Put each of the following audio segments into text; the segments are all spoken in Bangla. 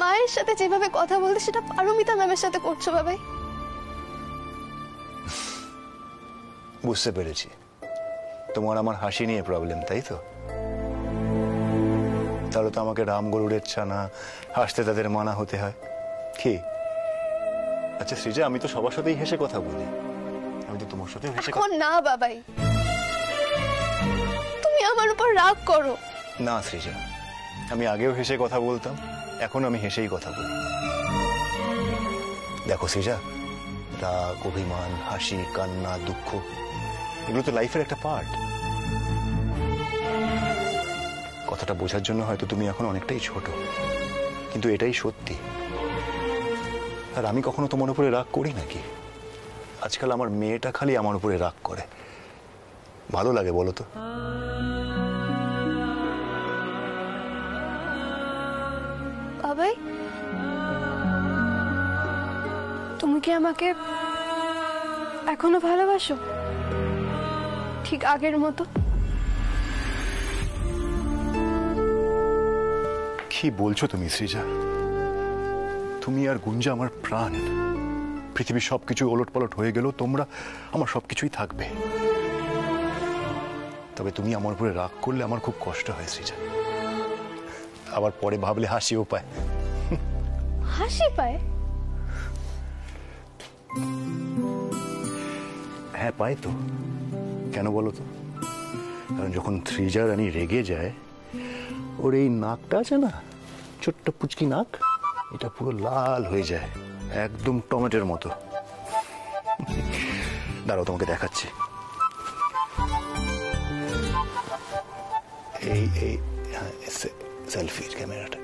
মায়ের সাথে যেভাবে কথা বলতে সেটা পারমিতা ম্যামের সাথে করছো বাবাই। বুঝতে পেরেছি, তোমার আমার হাসি নিয়ে প্রবলেম, তাই তো? তাহলে তো আমাকে রাম গরুড়ের ছানা হাসতে তাদের মানা হতে হয় কি? আচ্ছা সৃজা, আমি তো সবার সাথেই হেসে কথা বলি, আমি তো তোমার সাথে হেসে এখন না বাবাই, তুমি আমার উপর রাগ করো না। সৃজা, আমি আগেও হেসে কথা বলতাম, এখন আমি হেসেই কথা বলি। দেখো সৃজা, রাগ, অভিমান, হাসি, কান্না, দুঃখ এগুলো তো লাইফের একটা পার্ট। কথাটা বোঝার জন্য হয়তো তুমি এখন অনেকটাই ছোট, কিন্তু এটাই সত্যি। আর আমি কখনো তোমার উপরে রাগ করি নাকি? আজকাল আমার মেয়েটা খালি আমার উপরে রাগ করে, ভালো লাগে বলো তো? বাবাই, তুমি কি আমাকে এখনো ভালোবাসো ঠিক আগের মতো? কি বলছো তুমি সৃজা? তুমি আর গুঞ্জা আমার প্রাণ। পৃথিবীর সবকিছু ওলটপালট হয়ে গেল, তোমরা আমার সবকিছুই থাকবে। তবে তুমি আমার উপরে রাগ করলে আমার খুব কষ্ট হয় সৃজা, আবার পরে ভাবলে হাসিও পায়। হাসি পায়? হ্যাঁ পায় তো, কেন বলো তো? কারণ যখন সৃজা রানী রেগে যায়, ওর এই নাকটা আছে না, ছোট্ট পুচকি নাক, এটা পুরো লাল হয়ে যায়, একদম টমেটোর মতো। দাঁড়াও তোমাকে দেখাচ্ছি। এই এই সেলফির ক্যামেরাটা,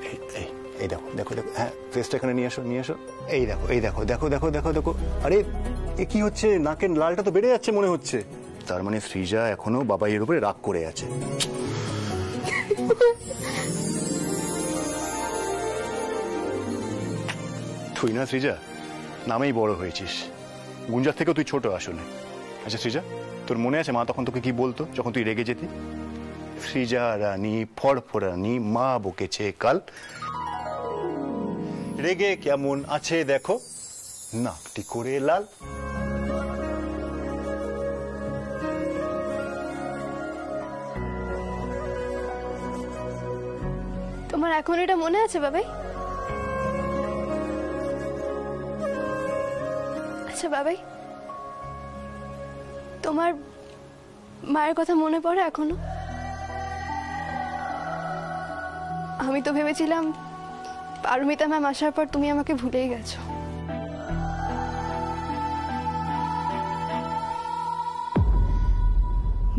এই দেখো দেখো দেখো, হ্যাঁ ফেসটা এখানে নিয়ে আসো নিয়ে আসো। এই দেখো এই দেখো দেখো দেখো দেখো দেখো, আরে এ কি হচ্ছে? নাকের লালটা তো বেড়ে যাচ্ছে মনে হচ্ছে। তার মানে সৃজা এখনো বাবাইয়ের উপরে রাগ করে আছে। তুই না সৃজা নামেই বড় হয়েছিস, গুঞ্জার থেকেও তুই ছোট আসলে। আচ্ছা সৃজা, তোর মনে আছে মা তখন তোকে কি বলতো যখন তুই রেগে যেতি? সৃজা রানী ফড়ফড়ানি, মা বকেছে কাল, রেগে কেমন আছে দেখো, নাকটি করে লাল। তোমার এখন এটা মনে আছে বাবাই? আচ্ছা বাবাই, তোমার মায়ের কথা মনে পড়ে এখনো? আমি তো ভেবেছিলাম পারমিতা ম্যাম আসার পর তুমি আমাকে ভুলেই গেছো।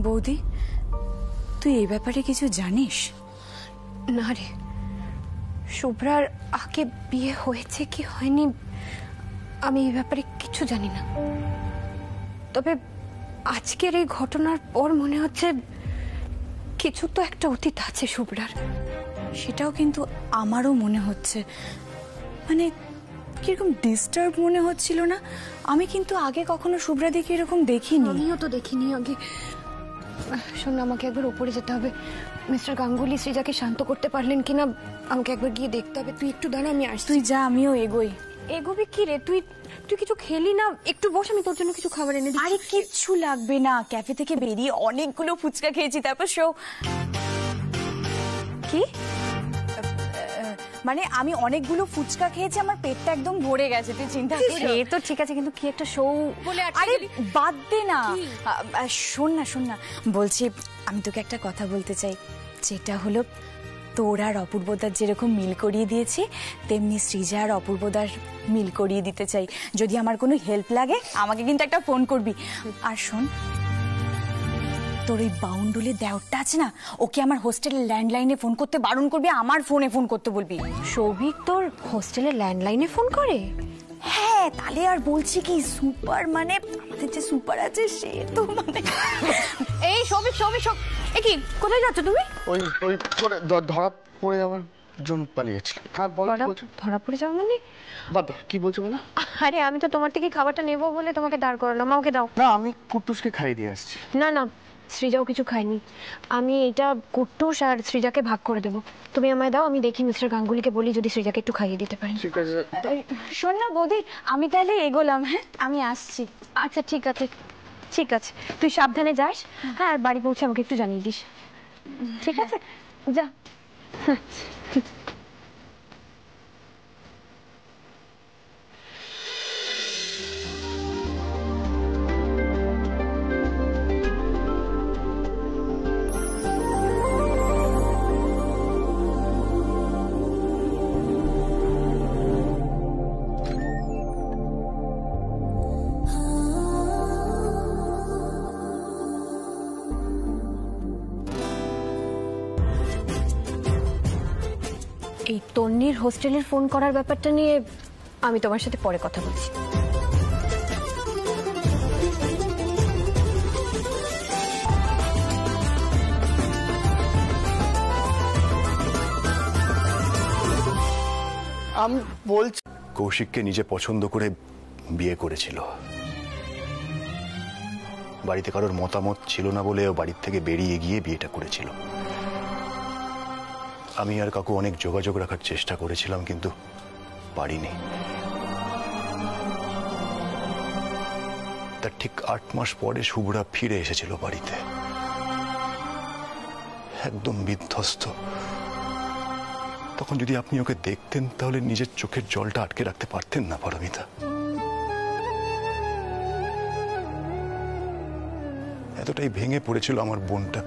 বৌদি, তুই এই ব্যাপারে কিছু জানিস? না রে, শুভ্রার আগে বিয়ে হয়েছে কি হয়নি আমি এই ব্যাপারে কিছু জানি না। তবে আজকের এই ঘটনার পর মনে হচ্ছে কিছু তো একটা অতীত আছে শুভ্রার। সেটাও কিন্তু আমারও মনে হচ্ছে, মানে কিরকম ডিস্টার্ব মনে হচ্ছিল না? আমি কিন্তু আগে কখনো শুভ্রাদিকে এরকম দেখিনি। আমিও তো দেখিনি আগে। শোন, আমাকে একবার উপরে যেতে হবে। মিস্টার গাঙ্গুলি সৃজাকে শান্ত করতে পারলেন কিনা আমাকে একবার গিয়ে দেখতে হবে। তুই একটু দাঁড়া, আমি আসছি। তুই যা, আমিও এগোই। এগোবি কি রে? তুই তুই কিছু খেলি না? একটু বস, আমি তোর জন্য কিছু খাবার এনে দিচ্ছি। আরে কিচ্ছু লাগবে না, ক্যাফে থেকে বেরিয়ে অনেকগুলো ফুচকা খেয়েছি, তারপর কি মানে আমি অনেকগুলো ফুচকা খেয়েছি, আমার পেটটা একদম ভরে গেছে, তুই চিন্তা করিস না। সে তো ঠিক আছে, কিন্তু কি একটা শো বলে। আরে বাদ দে না, শোন না শোন না, বলছি আমি তোকে একটা কথা বলতে চাই, যেটা হলো তোর আর অপূর্বদার যেরকম মিল করিয়ে দিয়েছি, তেমনি সৃজা আর অপূর্বদার মিল করিয়ে দিতে চাই। যদি আমার কোনো হেল্প লাগে আমাকে কিন্তু একটা ফোন করবি। আর শোন, তোর ওই বাউন্ডুলে দেওরটা আছে না, ওকে আমার হোস্টেলের ল্যান্ডলাইনে ফোন করতে বারণ করবি, আমার ফোনে ফোন করতে বলবি। সৌভিক তোর হোস্টেলের ল্যান্ডলাইনে ফোন করে? হ্যাঁ, তাহলে আর বলছি কি, সুপার মানে আমাদের যে সুপার আছে সে তো মানে। এই সৌভিক সৌভিক, এ কি, কোথায় যাচ্ছ তুমি? ওই ওই করে ধরা পড়ে যাওয়ার জন্য পালিয়েছি। হ্যাঁ বলো, ধরা পড়ে যাও মানে? বাবা কি বলছো বলো? আরে আমি তো তোমার থেকে খাবারটা নেবো বলে তোমাকে দাঁড় করালাম, আমাকে দাও। না, আমি কুট্টুসকে খাইয়ে দিয়ে আসছি। না না, সৃজাও কিছু খায়নি। আমি এটা কুট্টুস আর সৃজাকে ভাগ করে দেবো। তুমি আমায় দাও, আমি দেখি মিস্টার গাঙ্গুলিকে বলি যদি সৃজাকে একটু খাইয়ে দিতে পারেন। ঠিক আছে। শোন না বৌদি, আমি তাহলে এগোলাম। হ্যাঁ, আমি আসছি। আচ্ছা ঠিক আছে, ঠিক আছে, তুই সাবধানে যাস। হ্যাঁ, আর বাড়ি পৌঁছে আমাকে একটু জানিয়ে দিস, ঠিক আছে? যা। এই তন্নির হোস্টেলের ফোন করার ব্যাপারটা নিয়ে আমি তোমার সাথে পরে কথা বলছি। আমি বলছি কৌশিককে নিজে পছন্দ করে বিয়ে করেছিল। বাড়িতে কারোর মতামত ছিল না বলে ও বাড়ির থেকে বেরিয়ে গিয়ে বিয়েটা করেছিল। আমি আর কাকু অনেক যোগাযোগ রাখার চেষ্টা করেছিলাম, কিন্তু পারিনি। তার ঠিক 8 মাস পরে শুভ্রা ফিরে এসেছিল বাড়িতে, একদম বিধ্বস্ত। তখন যদি আপনি ওকে দেখতেন তাহলে নিজের চোখের জলটা আটকে রাখতে পারতেন না পারমিতা। এতটাই ভেঙে পড়েছিল আমার বোনটা।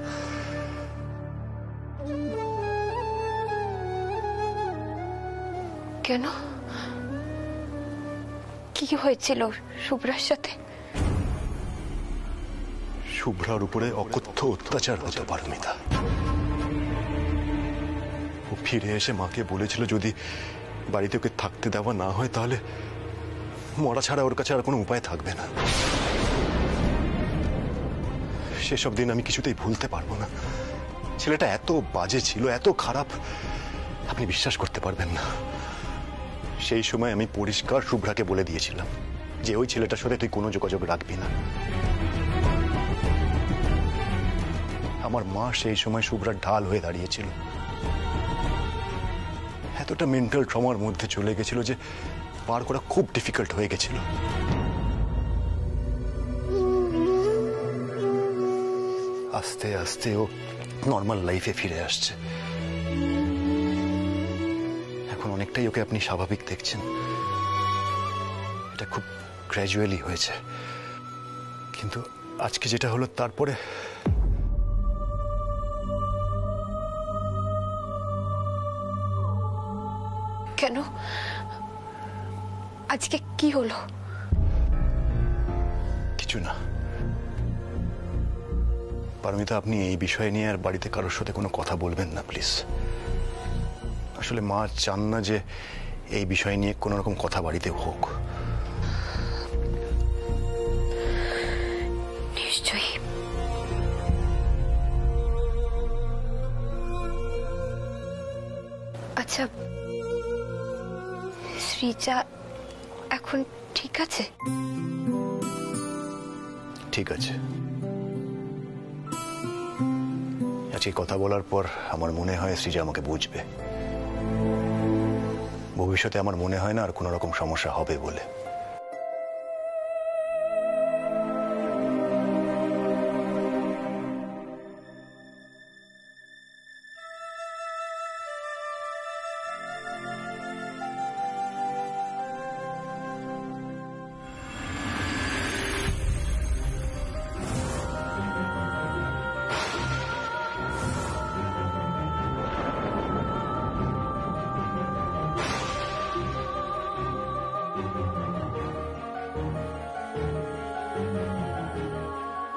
কেন? কি হয়েছিল শুভ্রার সাথে? শুভ্রার উপরে অকথ্য অত্যাচার হতো পারমিতা। ও ফিরে এসে মাকে বলেছিল যদি বাড়িতে ওকে থাকতে দেওয়া না হয় তাহলে মরা ছাড়া ওর কাছে আর কোনো উপায় থাকবে না। সেসব দিন আমি কিছুতেই ভুলতে পারবো না। ছেলেটা এত বাজে ছিল, এত খারাপ, আপনি বিশ্বাস করতে পারবেন না। সেই সময় আমি পরিষ্কার শুভ্রাকে বলে দিয়েছিলাম যে ওই ছেলেটার সাথে তুই কোনো যোগাযোগ রাখবি না। আমার মা সেই সময় শুভ্রার ঢাল হয়ে দাঁড়িয়েছিল। এতটা মেন্টাল ট্রমার মধ্যে চলে গেছিল যে পার করা খুব ডিফিকাল্ট হয়ে গেছিল। আস্তে আস্তে ও নর্মাল লাইফে ফিরে আসছে। এখন অনেকটাই ওকে আপনি স্বাভাবিক দেখছেন। এটা খুব গ্র্যাজুয়ালি হয়েছে, কিন্তু আজকে যেটা হলো তারপরে কেন? আজকে কি হলো? কিছু না পারমিতা, আপনি এই বিষয় নিয়ে আর বাড়িতে কারোর সাথে কোনো কথা বলবেন না প্লিজ। আসলে মা চান না যে এই বিষয় নিয়ে কোনো রকম কথা বাড়িতে হোক। নিশ্চয়ই। আচ্ছা, সৃজা এখন ঠিক আছে? ঠিক আছে। আজকে কথা বলার পর আমার মনে হয় সৃজা আমাকে বুঝবে। ভবিষ্যতে আমার মনে হয় না আর কোনো রকম সমস্যা হবে বলে।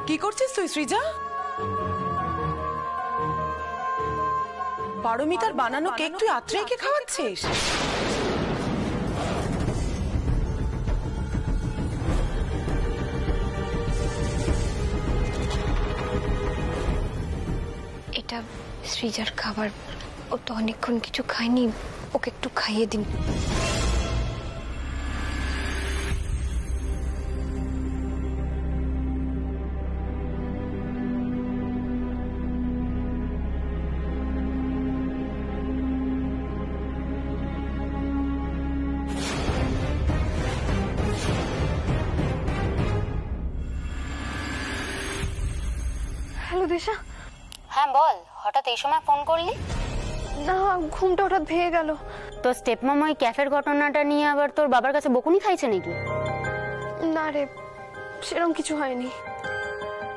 কি করছিস তুই সৃজা? পারমিতার বানানো কেক তুই আত্রেয়কে খাওয়াচ্ছিস? এটা সৃজার খাবার। ও তো অনেকক্ষণ কিছু খায়নি, ওকে একটু খাইয়ে দিন। দিশা? হ্যাঁ বল, হঠাৎ এই সময় ফোন করলি? না, ঘুমটা হঠাৎ ভেঙে গেল। তোর স্টেপমম ওই ক্যাফের ঘটনাটা নিয়ে আবার তোর বাবার কাছে বকুনি খাইছে নাকি? না রে, সেরকম কিছু হয়নি।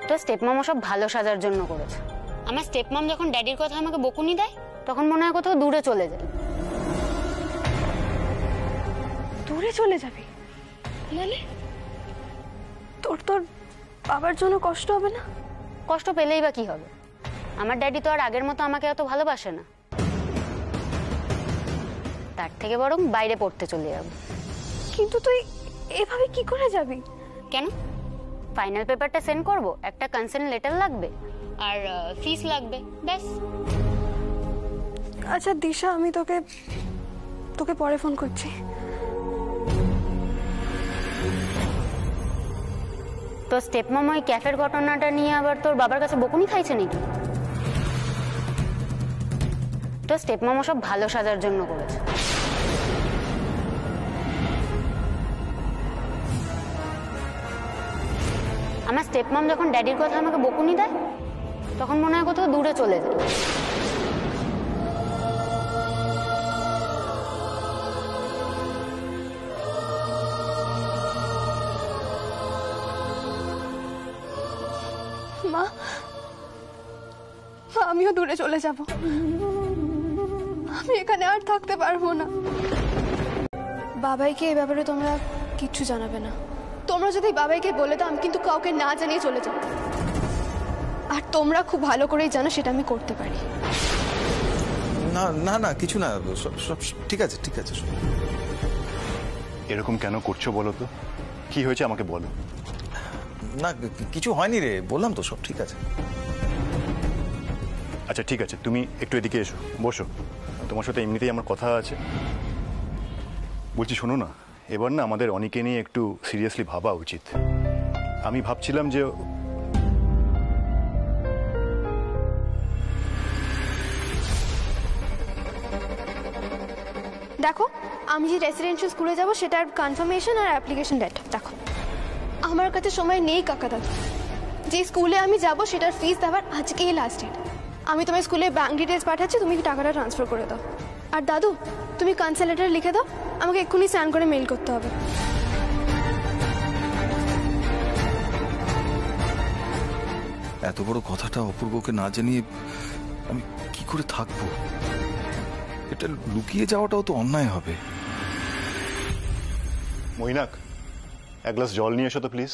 তোর স্টেপমম সব ভালো সাজার জন্য করেছে। আমার স্টেপমম যখন ড্যাডির কথা আমাকে বকুনি দেয় তখন মনে হয় কোথাও দূরে চলে যায়। দূরে চলে যাবি মানে? তোর তোর বাবার জন্য কষ্ট হবে না? কষ্ট পেলেই বা কি হবে? আমার ড্যাডি তো আর আগের মতো আমাকে এত ভালোবাসে না। তার থেকে বরং বাইরে পড়তে চলে যাব। কিন্তু তুই এভাবে কি করে যাবি? কেন? ফাইনাল পেপারটা সেন্ড করব, একটা কনসেন্ট লেটার লাগবে আর ফিস লাগবে, ব্যাস। আচ্ছা দিশা, আমি তোকে তোকে পরে ফোন করছি। তোর স্টেপমম ওই ক্যাফের ঘটনাটা নিয়ে আবার তোর বাবার কাছে বকুনি খাইছে নাকি? তোর স্টেপমম সব ভালো সাজার জন্য করেছে। আমার স্টেপমম যখন ড্যাডির কথা আমাকে বকুনি দেয় তখন মনে হয় কোথাও দূরে চলে যায়। মা, আমিও দূরে চলে যাব। আমি এখানে আর থাকতে পারবো না। বাবাইকে এই ব্যাপারে তোমরা কিচ্ছু জানাবে না। তোমরা যদি বাবাইকে বলে দাও আমি কিন্তু কাউকে না জানিয়ে চলে যাব। আর তোমরা খুব ভালো করেই জানো সেটা আমি করতে পারি। না না না, কিছু না, সব ঠিক আছে, ঠিক আছে। এরকম কেন করছো বলো তো? কি হয়েছে আমাকে বলো। না কিছু হয়নি রে, বললাম তো সব ঠিক আছে। আচ্ছা ঠিক আছে, তুমি একটু এদিকে এসো, বসো। তোমার সাথে এমনিতেই আমার কথা আছে। বলছি শোনো না, এবার না আমাদের অনেকে নিয়ে একটু সিরিয়াসলি ভাবা উচিত। আমি ভাবছিলাম যে দেখো, আমি যে রেসিডেন্সিয়াল স্কুলে যাব সেটার কনফার্মেশন আর অ্যাপ্লিকেশন লেটার দেখো। আমার কাছে সময় নেই কাকা দাদু। যে স্কুলে আমি যাব সেটার ফিস দেওয়ার আজকেই লাস্ট ডেট। আমি তোমার স্কুলে ব্যাংক ডিটেলস পাঠাচ্ছি, তুমি টাকাটা ট্রান্সফার করে দাও। আর দাদু, তুমি কনসেন্ট লেটার লিখে দাও, আমাকে এক্ষুনি স্ক্যান করে মেল করতে হবে। এত বড় কথাটা অপূর্বকে না জানিয়ে আমি কি করে থাকবো? এটা লুকিয়ে যাওয়াটাও তো অন্যায় হবে। মৈনাক, এক গ্লাস জল নিয়ে এসো তো প্লিজ।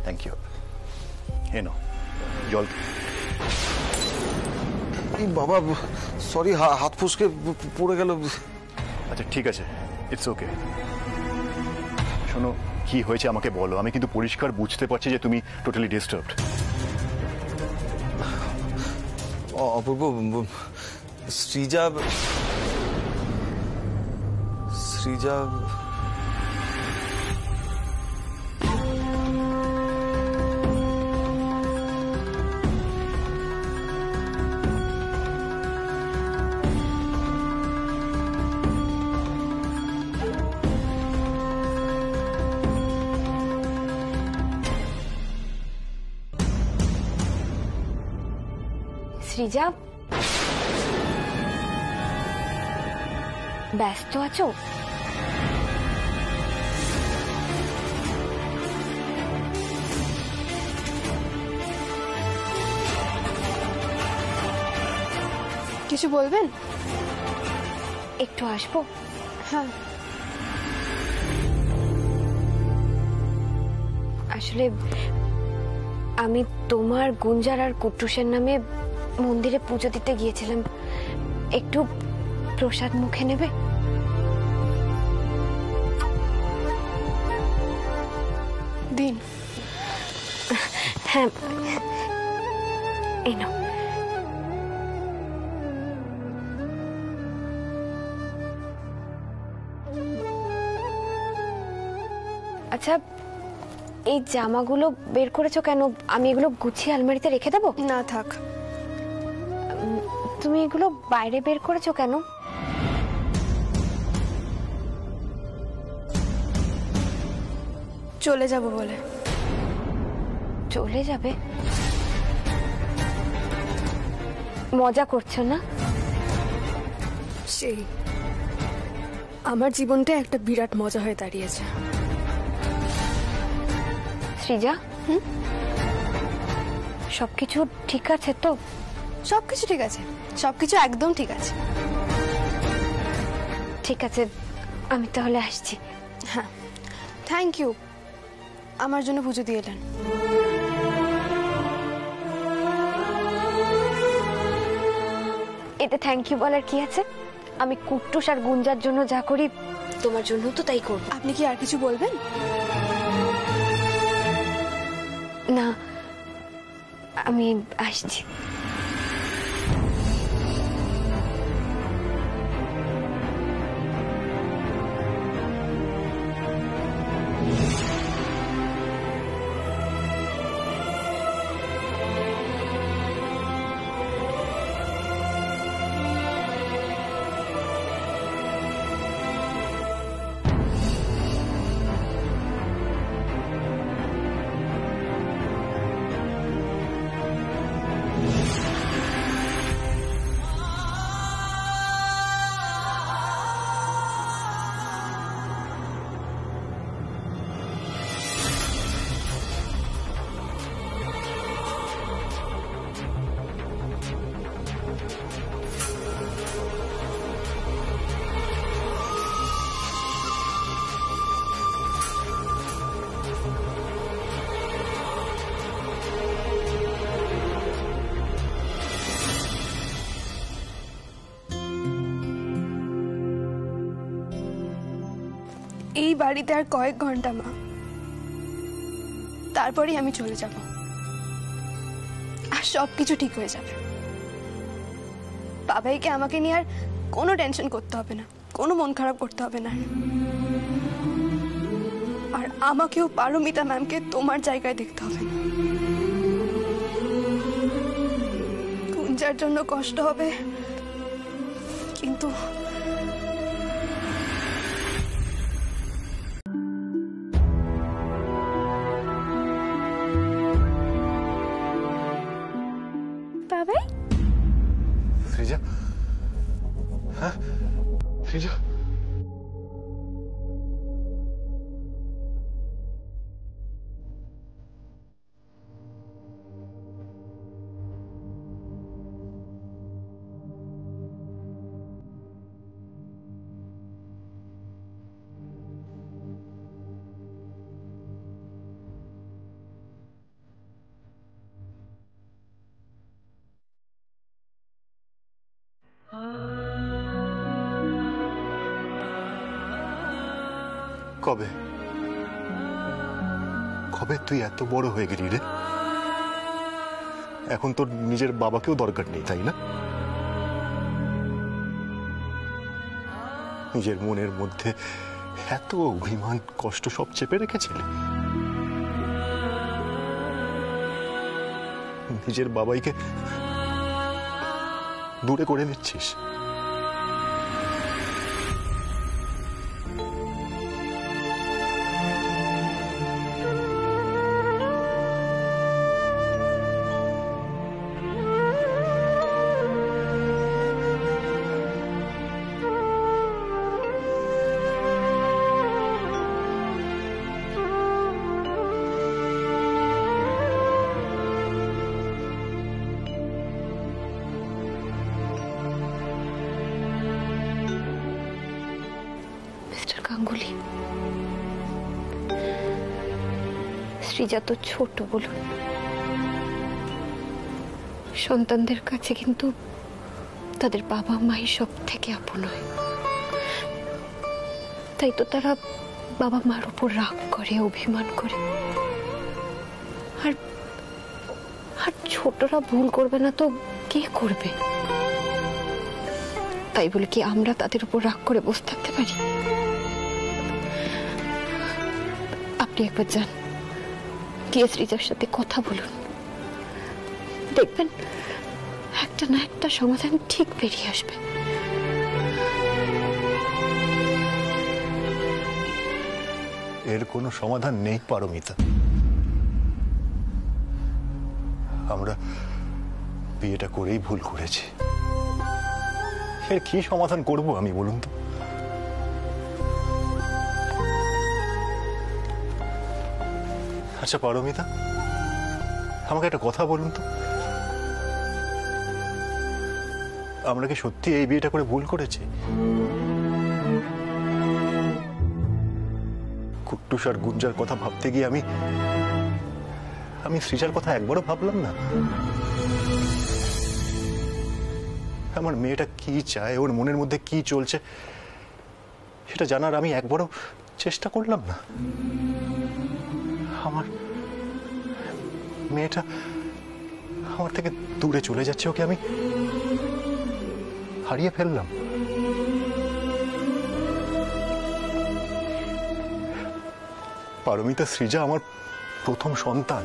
Thank you. এনো জল। এই বাবা, সরি, হাত ফুসকে পড়ে গেল। আচ্ছা ঠিক আছে, ইটস ওকে। শোনো, কি হয়েছে আমাকে বলো। আমি কিন্তু পরিষ্কার বুঝতে পারছি যে তুমি টোটালি ডিস্টার্বড। অপূর্ব, সৃজা সৃজা, ব্যস্ত আছো? কিছু বলবেন? একটু আসবো? হ্যাঁ। আসলে আমি তোমার, গুঞ্জার আর কুট্টুসের নামে মন্দিরে পুজো দিতে গিয়েছিলাম। একটু প্রসাদ মুখে নেবে? দিন। হ্যাঁ, এই নাও। আচ্ছা, এই জামাগুলো বের করেছো কেন? আমি এগুলো গুছিয়ে আলমারিতে রেখে দেবো? না থাক। তুমি এগুলো বাইরে বের করেছো কেন? চলে যাব বলে। চলে যাবে? মজা করছো না? সেই আমার জীবনটা একটা বিরাট মজা হয়ে দাঁড়িয়েছে। সৃজা, সবকিছু ঠিক আছে তো? সবকিছু ঠিক আছে, সবকিছু একদম ঠিক আছে। ঠিক আছে, আমি তাহলে আসছি। হ্যাঁ, থ্যাংক ইউ আমার জন্য পুজো দিয়ে এলেন। এতে থ্যাংক ইউ বলার কি আছে? আমি কুট্টুস আর গুঞ্জার জন্য যা করি তোমার জন্য তো তাই করব। আপনি কি আর কিছু বলবেন? না, আমি আসছি। এই বাড়িতে আর কয়েক ঘন্টা মা, তারপরেই আমি চলে যাব আর সবকিছু ঠিক হয়ে যাবে। বাবাইকে আমাকে নিয়ে আর কোনো টেনশন করতে হবে না, কোনো মন খারাপ করতে হবে না। আর আমাকেও পারমিতা ম্যামকে তোমার জায়গায় দেখতে হবে না। গুঞ্জার জন্য কষ্ট হবে, কিন্তু বাবাই, সৃজা, হ্যাঁ সৃজা, কবে কবে তুই এত বড় হয়ে গেলি রে? এখন তোর নিজের বাবাকেও দরকার নেই, তাই না? নিজের মনের মধ্যে এত অভিমান, কষ্ট সব চেপে রেখেছিলি। নিজের বাবাইকে দূরে করে নিচ্ছিস। গাঙ্গুলি, সৃজা তো ছোট বলুন, সন্তানদের কাছে কিন্তু তাদের বাবা মাই সব থেকে আপন হয়। তাই তো তারা বাবা মার উপর রাগ করে, অভিমান করে। আর আর ছোটরা ভুল করবে না তো কে করবে? তাই বলে কি আমরা তাদের উপর রাগ করে বসে থাকতে পারি? আপনি একবার যান, গিয়ে সৃজার সাথে কথা বলুন, দেখবেন একটা না একটা সমাধান ঠিক বেরিয়ে আসবে। এর কোনো সমাধান নেই পারমিতা। আমরা বিয়েটা করেই ভুল করেছি। এর কি সমাধান করব আমি, বলুন তো? আচ্ছা পারমিতা, আমাকে একটা কথা বলুন তো, আমরা কি সত্যি এই বিয়েটা করে ভুল করেছি? কুট্টুস আর গুঞ্জার কথা ভাবতে গিয়ে আমি সৃজার কথা একবারও ভাবলাম না। আমার মেয়েটা কি চায়, ওর মনের মধ্যে কি চলছে, সেটা জানার আমি একবারও চেষ্টা করলাম না। আমার মেয়েটা আমার থেকে দূরে চলে যাচ্ছে, ওকে আমি হারিয়ে ফেললাম। পারমিতা, সৃজা আমার প্রথম সন্তান।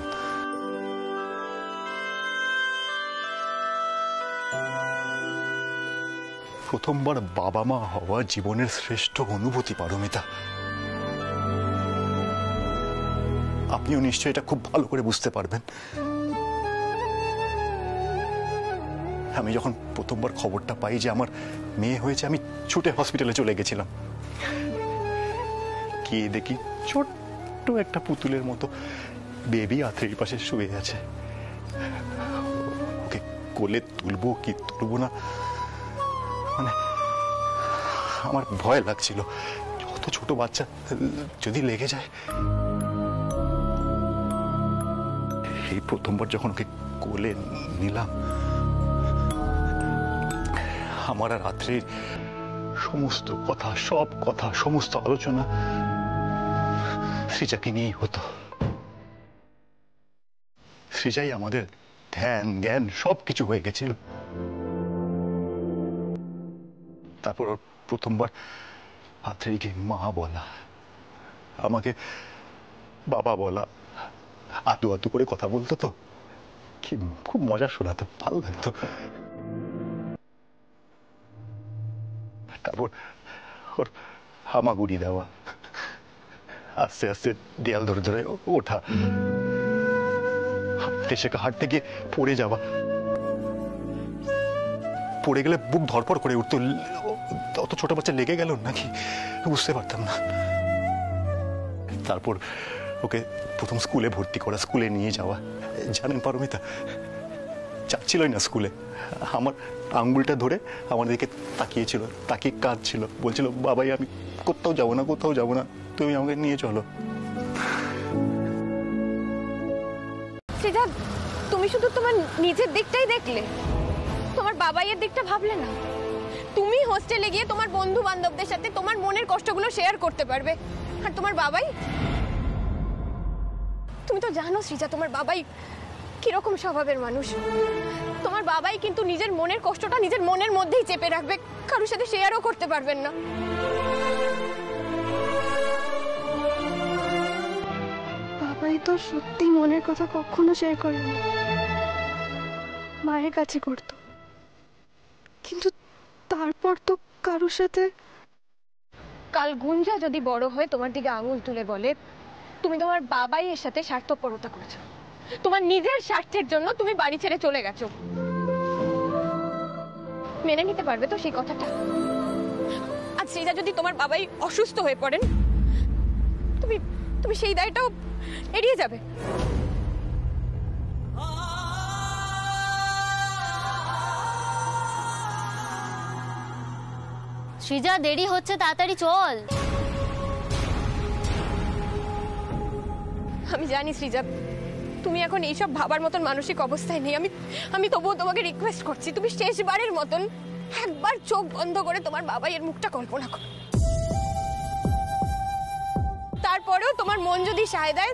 প্রথমবার বাবা মা হওয়া জীবনের শ্রেষ্ঠ অনুভূতি পারমিতা। আপনিও নিশ্চয়ই এটা খুব ভালো করে বুঝতে পারবেন। আমি যখন প্রথমবার খবরটা পাই যে আমার মেয়ে হয়েছে, আমি ছুটে হসপিটালে চলে গেছিলাম। গিয়ে দেখি ছোট্ট একটা পুতুলের মতো বেবি আত্রের পাশে শুয়ে আছে। ওকে কোলে তুলবো কি তুলবো না, মানে আমার ভয় লাগছিল, অত ছোট বাচ্চা যদি লেগে যায়। এই প্রথমবার যখন ওকে কোলে নিলাম, আমার আর রাত্রির সমস্ত কথা, সব কথা, সমস্ত আলোচনা সৃজাকে নিয়েই হতো। সৃজাই আমাদের ধ্যান জ্ঞান সবকিছু হয়ে গেছিল। তারপর প্রথমবার আত্রেইকে মা বলা, আমাকে বাবা বলা, আতু আতু করে কথা বলতো, তো কি খুব মজা শোনাতো, ভালো লাগতো। তারপর ওর হামাগুড়ি দেওয়া, আস্তে আস্তে দেয়াল ধরে ধরে ওঠা, হাঁটতে গিয়ে পড়ে যাওয়া, পড়ে গেলে বুক ধরপড় করে উঠতো। অত ছোট বাচ্চা লেগে গেল নাকি বুঝতে পারতাম না। তারপর ওকে প্রথম স্কুলে ভর্তি করা, স্কুলে নিয়ে যাওয়া। জানেন পারমিতা, যাচ্ছিলই না স্কুলে, আমার আঙ্গুলটা ধরে আমার দিকে তাকিয়েছিল, তাকিয়ে কাঁদছিল, বলছিল বাবাই আমি কোথাও যাবো না, কোথাও যাবো না, তুমি আমাকে নিয়ে চলো। সৃজা, তুমি শুধু তোমার নিজের দিকটাই দেখলে, তোমার বাবাইয়ের দিকটা ভাবলে না। তুমি হোস্টেলে গিয়ে তোমার বন্ধু বান্ধবদের সাথে তোমার মনের কষ্টগুলো শেয়ার করতে পারবে, আর তোমার বাবাই, তুমি তো জানো সৃজা তোমার বাবাই কিরকম স্বভাবের মানুষ। তোমার বাবাই কিন্তু নিজের মনের কষ্টটা নিজের মনের মধ্যেই চেপে রাখবে, কারোর সাথে শেয়ারও করতে পারবেন না। বাবাই তো সত্যি মনের কথা কখনো শেয়ার করে না, মায়ের কাছে করতো, কিন্তু তারপর তো কারোর সাথে। কাল গুঞ্জা যদি বড় হয়ে তোমার দিকে আঙুল তুলে বলে তুমি তোমার বাবাইয়ের সাথে স্বার্থপরতা করেছো, তোমার নিজের স্বার্থের জন্য তুমি বাড়ি ছেড়ে চলে গেছো, মেনে নিতে পারবে তো সেই কথাটা? আজ সৃজা যদি তোমার বাবাই অসুস্থ হয়ে পড়েন, তুমি তুমি সেই দায়টাও এড়িয়ে যাবে? সৃজা, দেরি হচ্ছে, তাড়াতাড়ি চল। আমি জানি সৃজা তুমি এখন এইসব ভাবার মতন মানসিক অবস্থায় নেই। আমি তবুও তোমাকে রিকোয়েস্ট করছি, তুমি শেষবারের মতন একবার চোখ বন্ধ করে তোমার বাবাইয়ের মুখটা কল্পনা করো। তারপরেও তোমার মন যদি সায় দেয়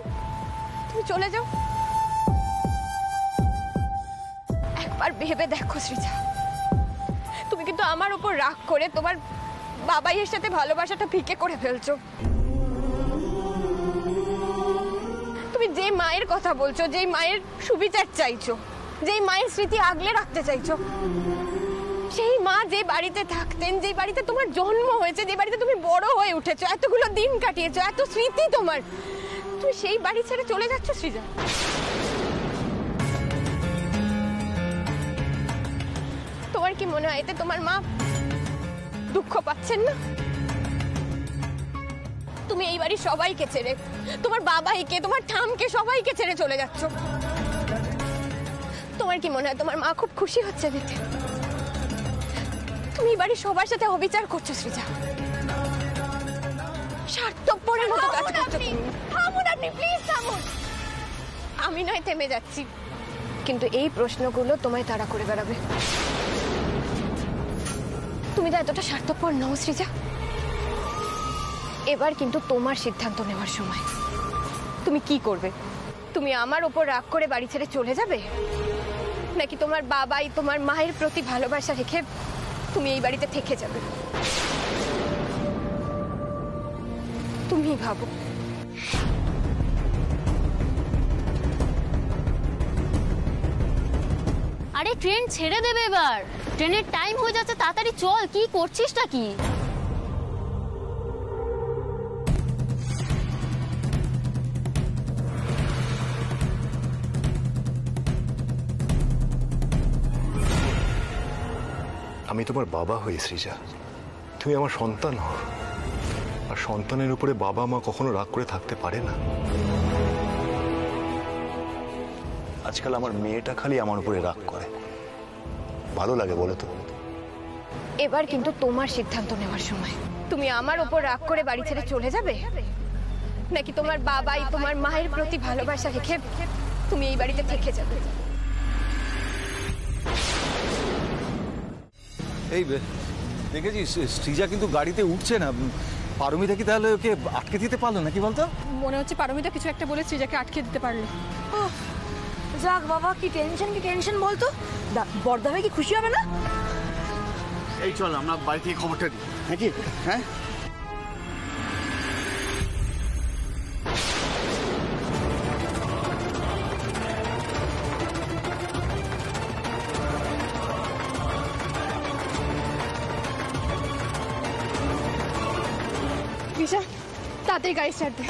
তুমি চলে যাও। একবার ভেবে দেখো সৃজা, তুমি কিন্তু আমার উপর রাগ করে তোমার বাবাইয়ের সাথে ভালোবাসাটা ফিকে করে ফেলছো। তুমি যে মায়ের কথা বলছো, যেই মায়ের সুবিচার চাইছো, যেই মায়ের স্মৃতি আগলে রাখতে চাইছো, সেই মা যে বাড়িতে থাকতেন, যে বাড়িতে তোমার জন্ম হয়েছে, যে বাড়িতে তুমি বড় হয়ে উঠেছো, এতগুলো দিন কাটিয়েছো, এত স্মৃতি তোমার, তুমি সেই বাড়ি ছেড়ে চলে যাচ্ছ সৃজা। তোমার কি মনে হয় এতে তোমার মা দুঃখ পাচ্ছেন না? তুমি এই বাড়ির সবাইকে ছেড়ে, তোমার বাবাইকে, তোমার ঠামকে, সবাইকে ছেড়ে চলে যাচ্ছ। তোমার কি মনে হয় তোমার মা খুব খুশি হচ্ছে এতে? তুমি এই বাড়ির সবার সাথে অবিচার করছো সৃজা, স্বার্থপরের মতো কাজ করছো তুমি। থামুন আপনি, প্লিজ থামুন। আমি নয় থেমে যাচ্ছি, কিন্তু এই প্রশ্নগুলো তোমায় তাড়া করে বেড়াবে। তুমি তো এতটা স্বার্থপর নও সৃজা। এবার কিন্তু তোমার সিদ্ধান্ত নেওয়ার সময়। তুমি কি করবে? তুমি আমার ওপর রাগ করে বাড়ি ছেড়ে চলে যাবে, নাকি তোমার বাবাই তোমার মায়ের প্রতি ভালোবাসা রেখে তুমি এই বাড়িতে থেকে যাবে? তুমি ভাবো। আরে ট্রেন ছেড়ে দেবে এবার, ট্রেনের টাইম হয়ে যাচ্ছে, তাড়াতাড়ি চল। কি করছিসটা কি? আমি তোমার বাবা হই সৃজা, তুমি আমার সন্তান হও। আর সন্তানের উপরে বাবা মা কখনো রাগ করে থাকতে পারে না। আজকাল আমার মেয়েটা খালি আমার উপরে রাগ করে, ভালো লাগে বলো তো? এবার কিন্তু তোমার সিদ্ধান্ত নেওয়ার সময়। তুমি আমার ওপর রাগ করে বাড়ি ছেড়ে চলে যাবে, নাকি তোমার বাবাই তোমার মায়ের প্রতি ভালোবাসা রেখে তুমি এই বাড়িতে থেকে যাবে? এই দেখেছিস শ্রীজা কিন্তু গাড়িতে উঠছে না। পারমিতা কি তাহলে ওকে আটকে দিতে পারলো নাকি বলতো? মনে হচ্ছে পারমিতা কিছু একটা বলে সৃজাকে আটকে দিতে পারলো। যাক বাবা, কি টেনশন বলতো। বর্দা ভাই কি খুশি হবে না? এই চল আমরা বাড়ি থেকে খবরটা দিই নাকি? হ্যাঁ বিশা, তাড়াতাড়ি গাড়ি স্টার্ট দে।